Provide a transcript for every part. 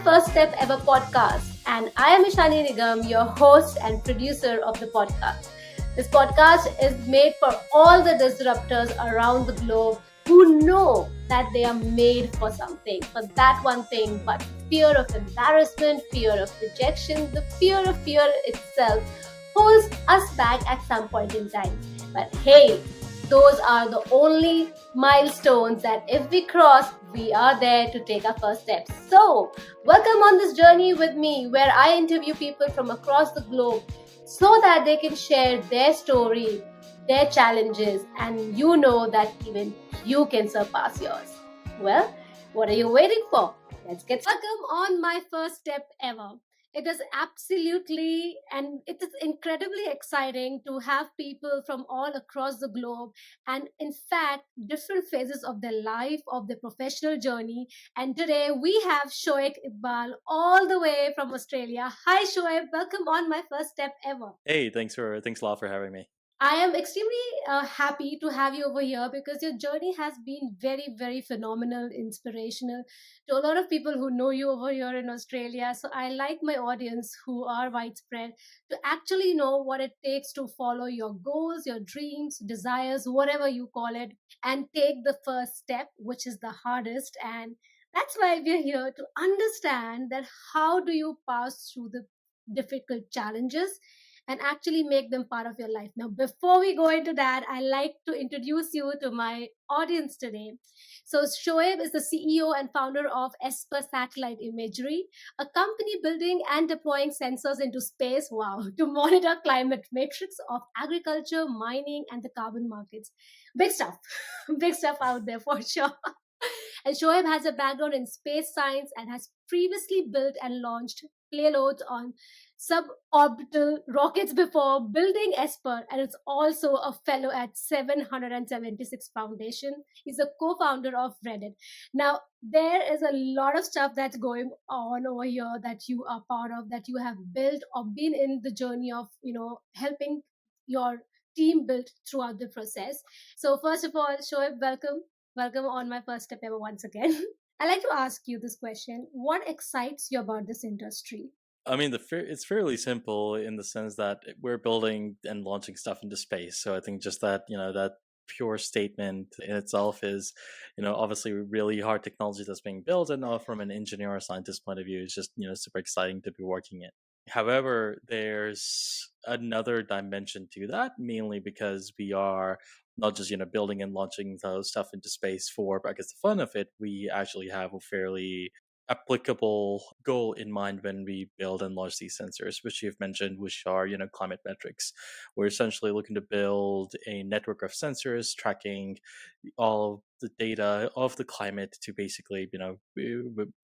First Step Ever podcast, and I am Ishani Nigam, your host and producer of the podcast. This podcast is made for all the disruptors around the globe who know that they are made for something, for that one thing, but fear of embarrassment, fear of rejection, the fear of fear itself holds us back at some point in time. But hey, those are the only milestones that if we cross, we are there to take our first steps. So, welcome on this journey with me where I interview people from across the globe so that they can share their story, their challenges, and you know that even you can surpass yours. Well, what are you waiting for? Let's get started. Welcome on my first step ever. It is absolutely and it is incredibly exciting to have people from all across the globe and, in fact, different phases of their life, of their professional journey. And today we have Shoaib Iqbal all the way from Australia. Hi, Shoaib. Welcome on my first step ever. Hey, thanks a lot for having me. I am extremely happy to have you over here because your journey has been very, very phenomenal, inspirational to a lot of people who know you over here in Australia. So I like my audience who are widespread to actually know what it takes to follow your goals, your dreams, desires, whatever you call it, and take the first step, which is the hardest. And that's why we're here to understand that how do you pass through the difficult challenges and actually make them part of your life. Now, before we go into that, I like to introduce you to my audience today. So, Shoaib is the CEO and founder of Esper Satellite Imagery, a company building and deploying sensors into space, wow, to monitor climate metrics of agriculture, mining, and the carbon markets. Big stuff, big stuff out there for sure. And Shoaib has a background in space science and has previously built and launched payloads on suborbital rockets before building Esper, and is also a fellow at 776 Foundation. He's a co-founder of Reddit. Now, there is a lot of stuff that's going on over here that you are part of, that you have built or been in the journey of, helping your team build throughout the process. So, first of all, Shoaib, welcome. Welcome on my first step ever once again. I like to ask you this question. What excites you about this industry? I mean, it's fairly simple in the sense that we're building and launching stuff into space. So I think just that, that pure statement in itself is, obviously really hard technology that's being built, and from an engineer or scientist point of view, it's just, super exciting to be working it. However, there's another dimension to that, mainly because we are not just building and launching those stuff into space for, I guess, the fun of it. We actually have a fairly applicable goal in mind when we build and launch these sensors, which you've mentioned, which are climate metrics. We're essentially looking to build a network of sensors tracking all the data of the climate to basically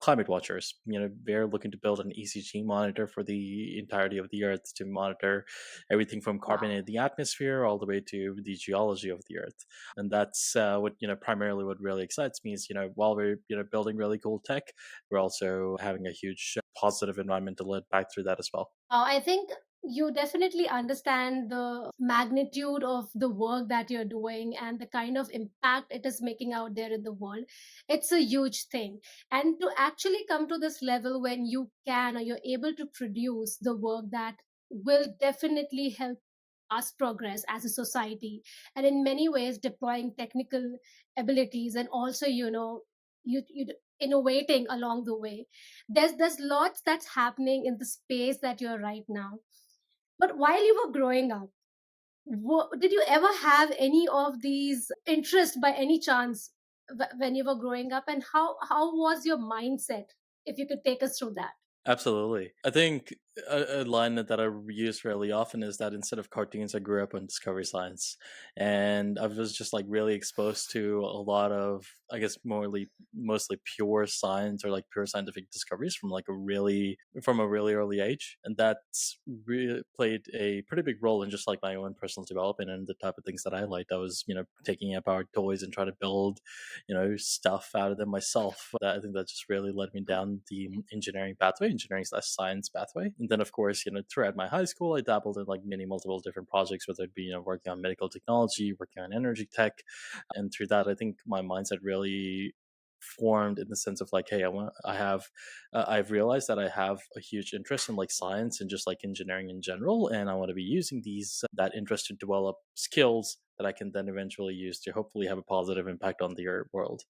climate watchers. We're looking to build an ECG monitor for the entirety of the earth to monitor everything from carbon in the atmosphere all the way to the geology of the earth. And that's what primarily what really excites me is while we're building really cool tech, we're also having a huge positive environmental impact through that as well. I think you definitely understand the magnitude of the work that you're doing and the kind of impact it is making out there in the world. It's a huge thing. And to actually come to this level when you can or you're able to produce the work that will definitely help us progress as a society, and in many ways deploying technical abilities, and also you innovating along the way. There's lots that's happening in the space that you're right now. But while you were growing up, did you ever have any of these interests by any chance when you were growing up, and how was your mindset, if you could take us through that? Absolutely. I think a line that I use fairly often is that instead of cartoons, I grew up on Discovery Science. And I was just like really exposed to a lot of, I guess, mostly pure science or like pure scientific discoveries from from a really early age. And that's really played a pretty big role in just like my own personal development and the type of things that I liked. I was, taking apart toys and trying to build, stuff out of them myself. I think that just really led me down the engineering/science pathway. And then, of course, throughout my high school, I dabbled in like multiple different projects, whether it be, working on medical technology, working on energy tech. And through that, I think my mindset really formed in the sense of like, hey, I've realized that I have a huge interest in like science and just like engineering in general, and I want to be using these that interest to develop skills that I can then eventually use to hopefully have a positive impact on the art world.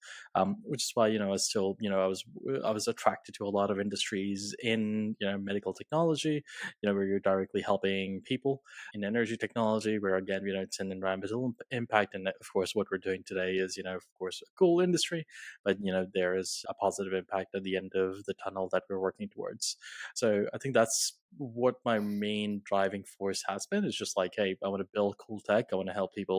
Which is why I was still I was attracted to a lot of industries in medical technology, where you're directly helping people, in energy technology, where again it's an environmental impact, and of course what we're doing today is of course a cool industry, but there is a positive impact at the end of the tunnel that we're working towards. So I think that's what my main driving force has been, is just like, hey, I want to build cool tech, I want to help people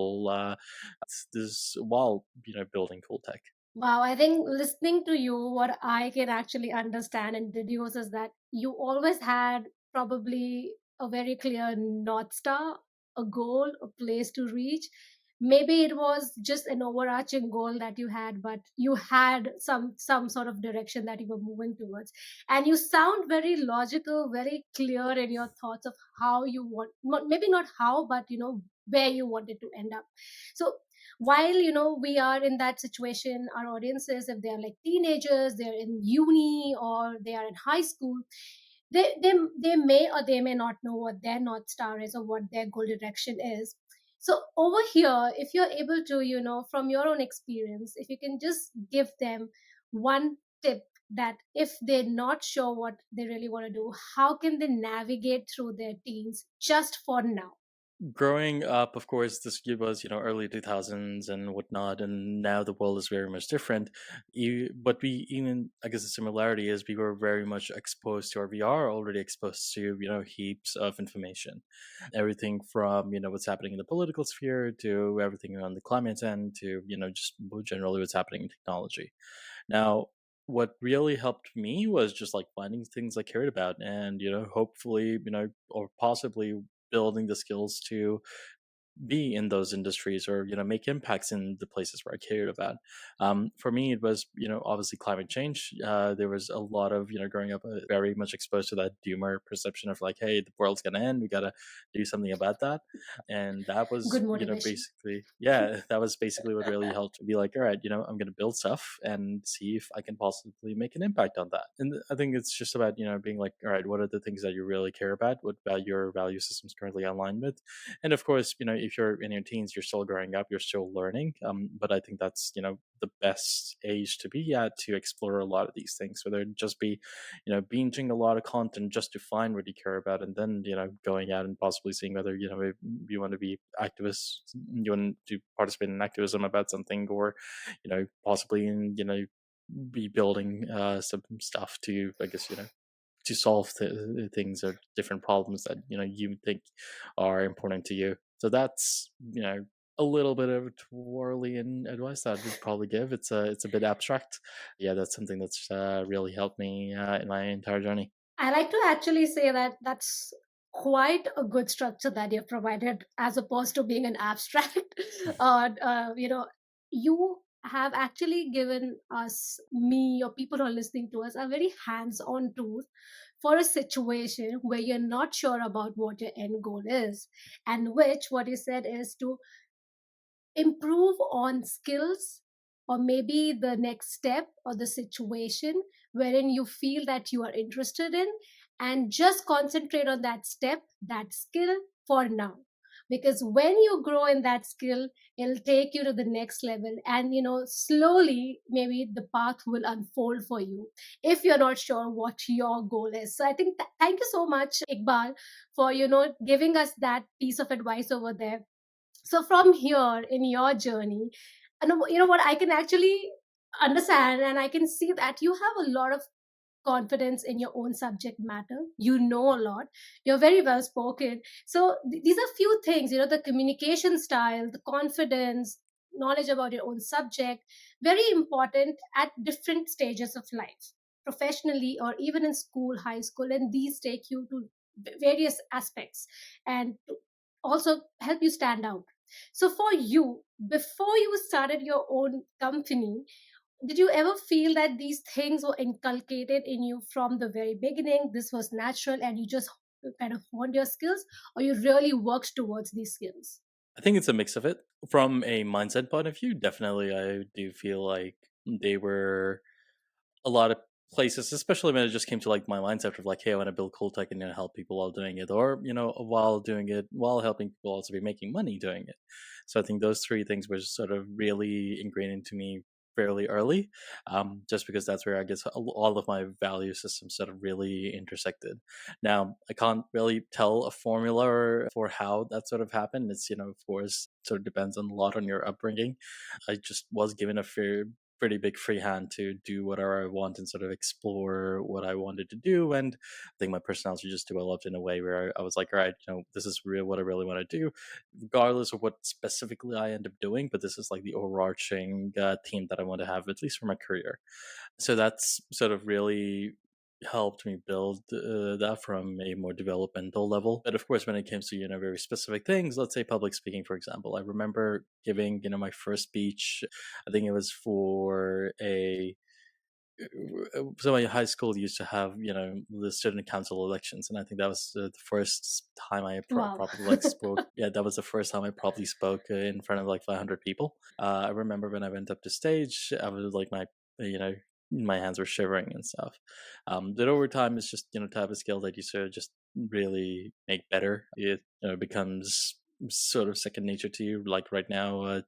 this while building cool tech. Wow, I think listening to you, what I can actually understand and deduce is that you always had probably a very clear North Star, a goal, a place to reach. Maybe it was just an overarching goal that you had, but you had some sort of direction that you were moving towards. And you sound very logical, very clear in your thoughts of how you want, maybe not how, but where you wanted to end up. So while we are in that situation, our audiences, if they are like teenagers, they're in uni or they are in high school, they may or they may not know what their north star is or what their goal direction is. So over here, if you're able to from your own experience, if you can just give them one tip, that if they're not sure what they really want to do, how can they navigate through their teens just for now? Growing up, of course, this was early 2000s and whatnot, and now the world is very much different. But we even, I guess the similarity is we were very much exposed to, or we are already exposed to heaps of information, everything from what's happening in the political sphere to everything on the climate end to just more generally what's happening in technology. Now, what really helped me was just like finding things I cared about, and hopefully or possibly building the skills to be in those industries, or make impacts in the places where I cared about. For me, it was obviously climate change. There was a lot of growing up very much exposed to that doomer perception of like, hey, the world's gonna end, we gotta do something about that. And that was Good motivation. basically, yeah, that was basically what really helped to be like, all right, I'm gonna build stuff and see if I can possibly make an impact on that. And I think it's just about being like, all right, what are the things that you really care about, what your value systems currently aligned with. And of course, if you're in your teens, you're still growing up, you're still learning. But I think that's the best age to be at to explore a lot of these things. Whether it just be binging a lot of content just to find what you care about, and then going out and possibly seeing whether if you want to be activists, you want to participate in activism about something, or possibly in be building some stuff to, I guess, to solve things or different problems that you think are important to you. So that's a little bit of Twirlian advice that I would probably give. It's a bit abstract. Yeah, that's something that's really helped me in my entire journey. I like to actually say that that's quite a good structure that you've provided, as opposed to being an abstract. You have actually given us, me, or people who are listening to us, a very hands-on tool for a situation where you're not sure about what your end goal is, and which, what you said, is to improve on skills, or maybe the next step or the situation wherein you feel that you are interested in, and just concentrate on that step, that skill, for now. Because when you grow in that skill, it'll take you to the next level, and slowly maybe the path will unfold for you if you're not sure what your goal is. So I think thank you so much, Iqbal, for giving us that piece of advice over there. So from here in your journey, and what I can actually understand, and I can see that you have a lot of confidence in your own subject matter. You know a lot. You're very well spoken. So these are few things, the communication style, the confidence, knowledge about your own subject, very important at different stages of life, professionally or even in school, high school, and these take you to various aspects and to also help you stand out. So for you, before you started your own company, did you ever feel that these things were inculcated in you from the very beginning? This was natural and you just kind of honed your skills, or you really worked towards these skills? I think it's a mix of it. From a mindset point of view, definitely I do feel like they were a lot of places, especially when it just came to like my mindset of like, hey, I want to build cool tech and help people while doing it, or while doing it, while helping people also be making money doing it. So I think those three things were sort of really ingrained into me fairly early, just because that's where I guess all of my value systems sort of really intersected. Now I can't really tell a formula for how that sort of happened. It's of course sort of depends on a lot on your upbringing. I just was given a pretty big free hand to do whatever I want and sort of explore what I wanted to do. And I think my personality just developed in a way where I was like, all right, this is real what I really want to do, regardless of what specifically I end up doing. But this is like the overarching theme that I want to have, at least for my career. So that's sort of really helped me build that from a more developmental level. But of course, when it comes to very specific things, let's say public speaking, for example, I remember giving my first speech. I think it was for a so my high school used to have the student council elections, and I think that was the first time I Wow. probably like spoke. Yeah, that was the first time I probably spoke in front of like 500 people. I remember when I went up to stage, I was like my hands were shivering and stuff. That over time is just type of skill that you sort of just really make better. It becomes sort of second nature to you. Like right now,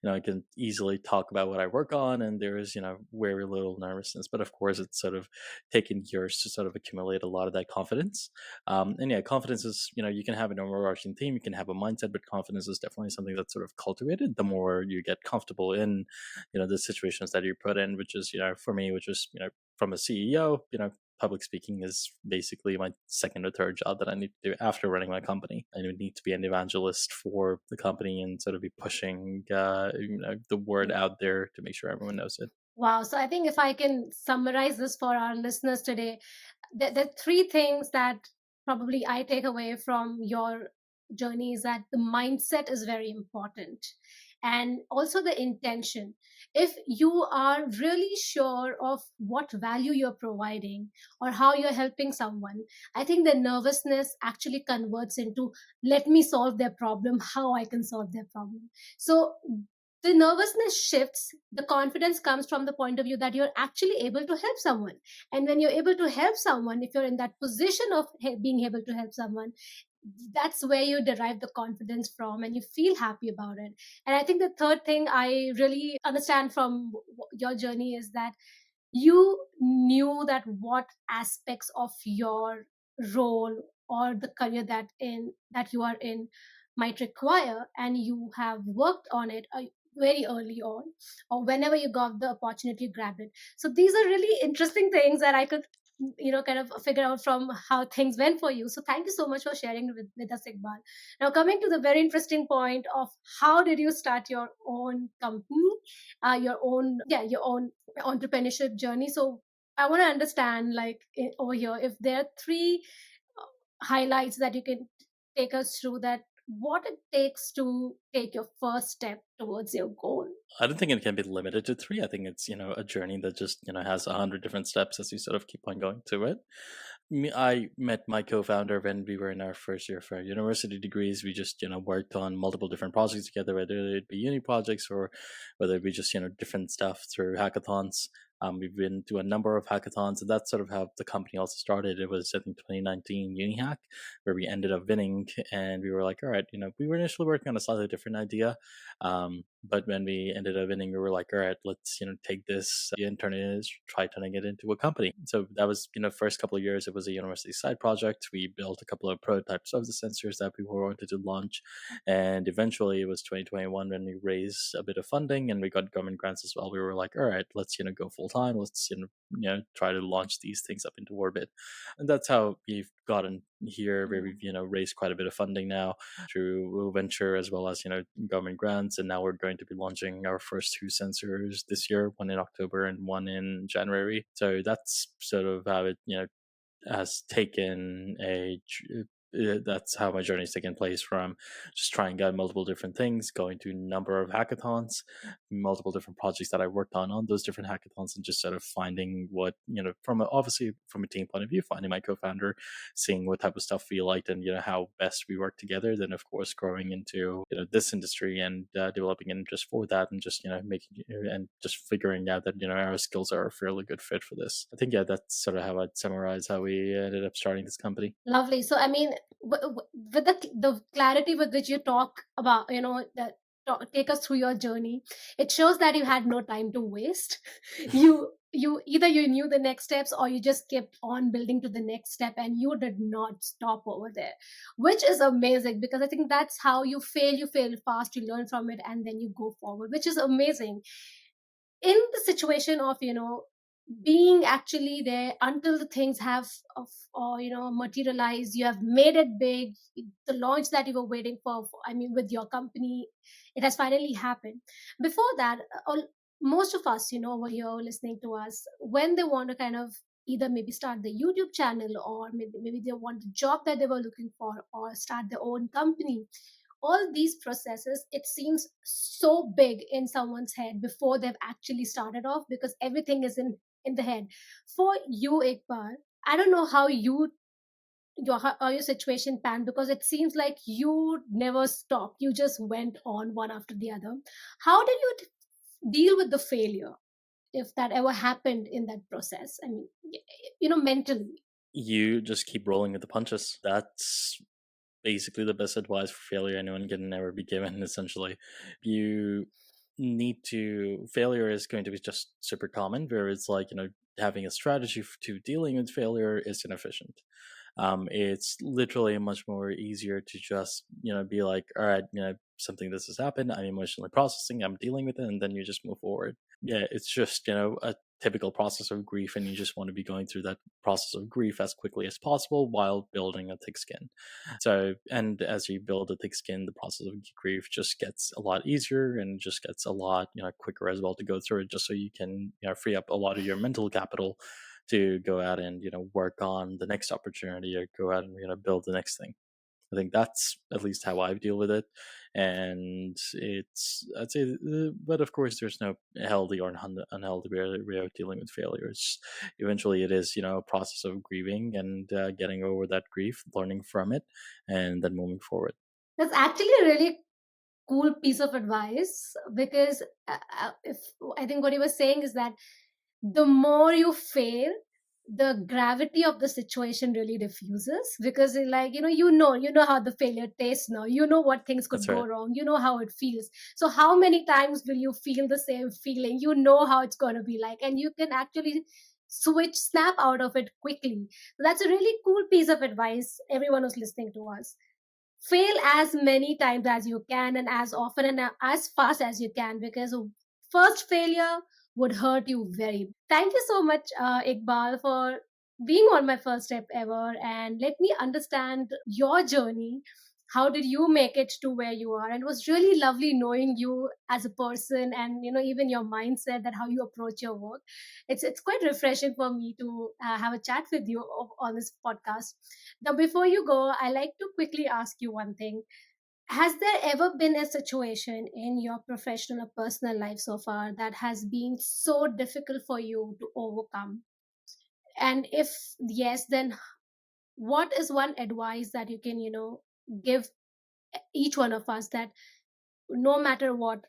I can easily talk about what I work on, and there is very little nervousness. But of course, it's sort of taken years to sort of accumulate a lot of that confidence. And yeah, confidence is you can have an overarching theme, you can have a mindset, but confidence is definitely something that's sort of cultivated the more you get comfortable in the situations that you put in, which is for me, which is from a CEO, public speaking is basically my second or third job that I need to do after running my company. I need to be an evangelist for the company and sort of be pushing the word out there to make sure everyone knows it. Wow. So I think if I can summarize this for our listeners today, the three things that probably I take away from your journey is that the mindset is very important, and also the intention. If you are really sure of what value you're providing or how you're helping someone, I think the nervousness actually converts into, let me solve their problem, how I can solve their problem. So the nervousness shifts, the confidence comes from the point of view that you're actually able to help someone. And when you're able to help someone, if you're in that position of being able to help someone, that's where you derive the confidence from and you feel happy about it. And I think the third thing I really understand from your journey is that you knew that what aspects of your role or the career that you are in might require, and you have worked on it very early on, or whenever you got the opportunity, you grabbed it. So these are really interesting things that I could kind of figure out from how things went for you. So thank you so much for sharing with us, Iqbal. Now coming to the very interesting point of how did you start your own company, your own entrepreneurship journey. So I want to understand, like, over here, if there are three highlights that you can take us through, that what it takes to take your first step towards your goal. I don't think it can be limited to three. I think it's a journey that just has 100 different steps as you sort of keep on going to it. I met my co-founder when we were in our first year for our university degrees. We just worked on multiple different projects together, whether it be uni projects or whether it be just different stuff through hackathons. We've been to a number of hackathons, and that's sort of how the company also started. It was, I think, 2019 UniHack, where we ended up winning, and we were like, all right, we were initially working on a slightly different idea, but when we ended up winning, we were like, all right, let's take this and try turning it into a company. So that was first couple of years, it was a university side project. We built a couple of prototypes of the sensors that we wanted to launch, and eventually it was 2021 when we raised a bit of funding and we got government grants as well. We were like, all right, let's go full time. Let's try to launch these things up into orbit, and that's how we've gotten here, where we've raised quite a bit of funding now through venture as well as government grants, and now we're going to be launching our first two sensors this year, one in October and one in January. So that's sort of how it has taken that's how my journey's taken place, from just trying out multiple different things, going to a number of hackathons, multiple different projects that I worked on those different hackathons, and just sort of finding what, obviously from a team point of view, finding my co-founder, seeing what type of stuff we liked, and how best we work together. Then of course growing into this industry and developing an interest for that, and just making and just figuring out that our skills are a fairly good fit for this. I think, yeah, that's sort of how I'd summarize how we ended up starting this company. Lovely. So, I mean, with the clarity with which you talk about, that take us through your journey, it shows that you had no time to waste. You either you knew the next steps, or you just kept on building to the next step, and you did not stop over there, which is amazing, because I think that's how you fail fast, you learn from it, and then you go forward, which is amazing. In the situation of being actually there until the things have of or materialized, you have made it big, the launch that you were waiting for, I mean, with your company, it has finally happened. Before that, most of us over here listening to us, when they want to kind of either maybe start the YouTube channel, or maybe they want the job that they were looking for, or start their own company, all these processes, it seems so big in someone's head before they've actually started off, because everything is in the head. For you, Iqbal, I don't know how how your situation panned, because it seems like you never stopped, you just went on one after the other. How did you deal with the failure, if that ever happened in that process? I mean, mentally. You just keep rolling with the punches. That's basically the best advice for failure anyone can ever be given. Essentially, you need to failure is going to be just super common, where it's like, having a strategy to dealing with failure is inefficient. It's literally much more easier to just be like, all right, something this has happened, I'm emotionally processing, I'm dealing with it, and then you just move forward. Yeah, it's just a typical process of grief, and you just want to be going through that process of grief as quickly as possible while building a thick skin. So, and as you build a thick skin, the process of grief just gets a lot easier, and just gets a lot quicker as well to go through it, just so you can free up a lot of your mental capital to go out and work on the next opportunity, or go out and build the next thing. I think that's at least how I deal with it, and it's, I'd say, but of course, there's no healthy or unhealthy way of dealing with failures. Eventually, it is a process of grieving, and getting over that grief, learning from it, and then moving forward. That's actually a really cool piece of advice, because if I think what he was saying is that the more you fail, the gravity of the situation really diffuses, because like you know how the failure tastes now, you know what things could That's go right. wrong, you know how it feels. So how many times will you feel the same feeling? You know how it's going to be like, and you can actually snap out of it quickly. So that's a really cool piece of advice, everyone who's listening to us. Fail as many times as you can, and as often and as fast as you can, because first failure would hurt you very. Thank you so much, Iqbal, for being on my first step ever, and let me understand your journey. How did you make it to where you are? And it was really lovely knowing you as a person, and even your mindset, that how you approach your work. It's quite refreshing for me to have a chat with you on this podcast. Now, before you go, I like to quickly ask you one thing. Has there ever been a situation in your professional or personal life so far that has been so difficult for you to overcome? And if yes, then what is one advice that you can, give each one of us, that no matter what,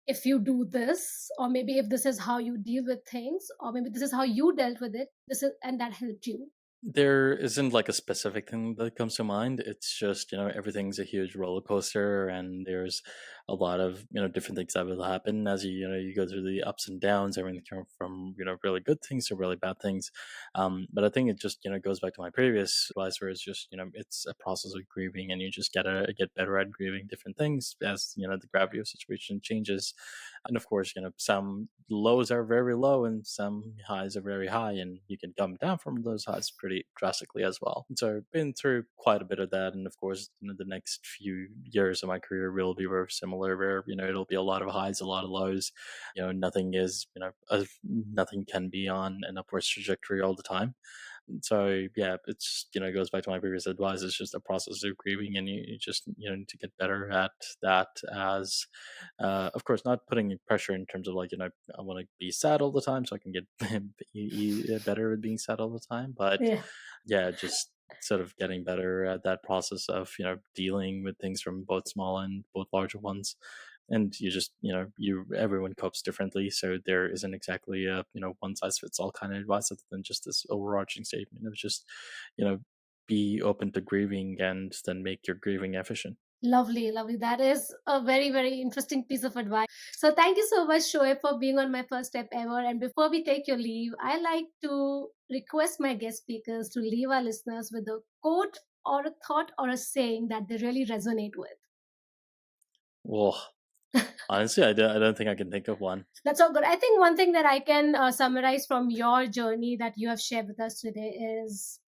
if you do this, or maybe if this is how you deal with things, or maybe this is how you dealt with it, this is and that helped you? There isn't like a specific thing that comes to mind. It's just, everything's a huge roller coaster, and there's a lot of, different things that will happen as you go through the ups and downs, everything from, really good things to really bad things. But I think it just, goes back to my previous advice, where it's just, it's a process of grieving, and you just gotta get better at grieving different things as, the gravity of situation changes. And of course, some lows are very low, and some highs are very high, and you can come down from those highs pretty drastically as well. So I've been through quite a bit of that, and of course, the next few years of my career will be very similar, where it'll be a lot of highs, a lot of lows. Nothing is, nothing can be on an upwards trajectory all the time. So yeah, it's goes back to my previous advice. It's just a process of grieving, and you just need to get better at that. As of course, not putting pressure in terms of like I want to be sad all the time, so I can get better at being sad all the time. But Yeah. yeah, just sort of getting better at that process of dealing with things from both small and both larger ones. And you just you everyone copes differently, so there isn't exactly a one size fits all kind of advice, other than just this overarching statement of just you know be open to grieving and then make your grieving efficient. Lovely, lovely. That is a very, very interesting piece of advice. So thank you so much, Shoaib, for being on my first step ever. And before we take your leave, I like to request my guest speakers to leave our listeners with a quote or a thought or a saying that they really resonate with. Well, honestly, I don't think I can think of one. That's all good. I think one thing that I can summarize from your journey that you have shared with us today is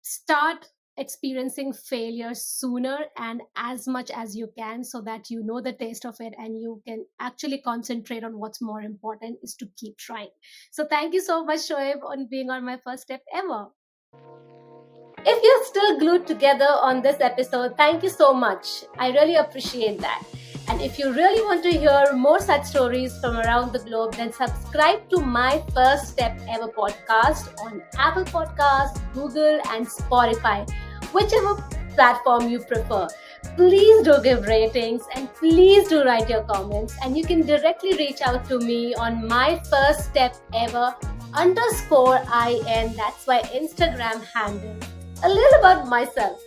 start experiencing failure sooner and as much as you can, so that you know the taste of it and you can actually concentrate on what's more important is to keep trying. So thank you so much, Shoaib, on being on my first step ever. If you're still glued together on this episode, thank you so much. I really appreciate that. And if you really want to hear more such stories from around the globe, then subscribe to my First Step Ever podcast on Apple Podcasts, Google, and Spotify, whichever platform you prefer. Please do give ratings and please do write your comments. And you can directly reach out to me on my First Step Ever _IN. That's my Instagram handle. A little about myself.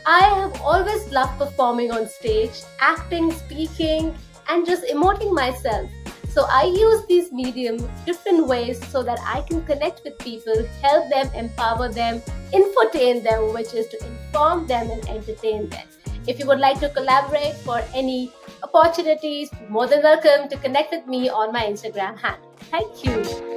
I have always loved performing on stage, acting, speaking, and just emoting myself. So I use these mediums different ways so that I can connect with people, help them, empower them, infotain them, which is to inform them and entertain them. If you would like to collaborate for any opportunities, more than welcome to connect with me on my Instagram handle. Thank you.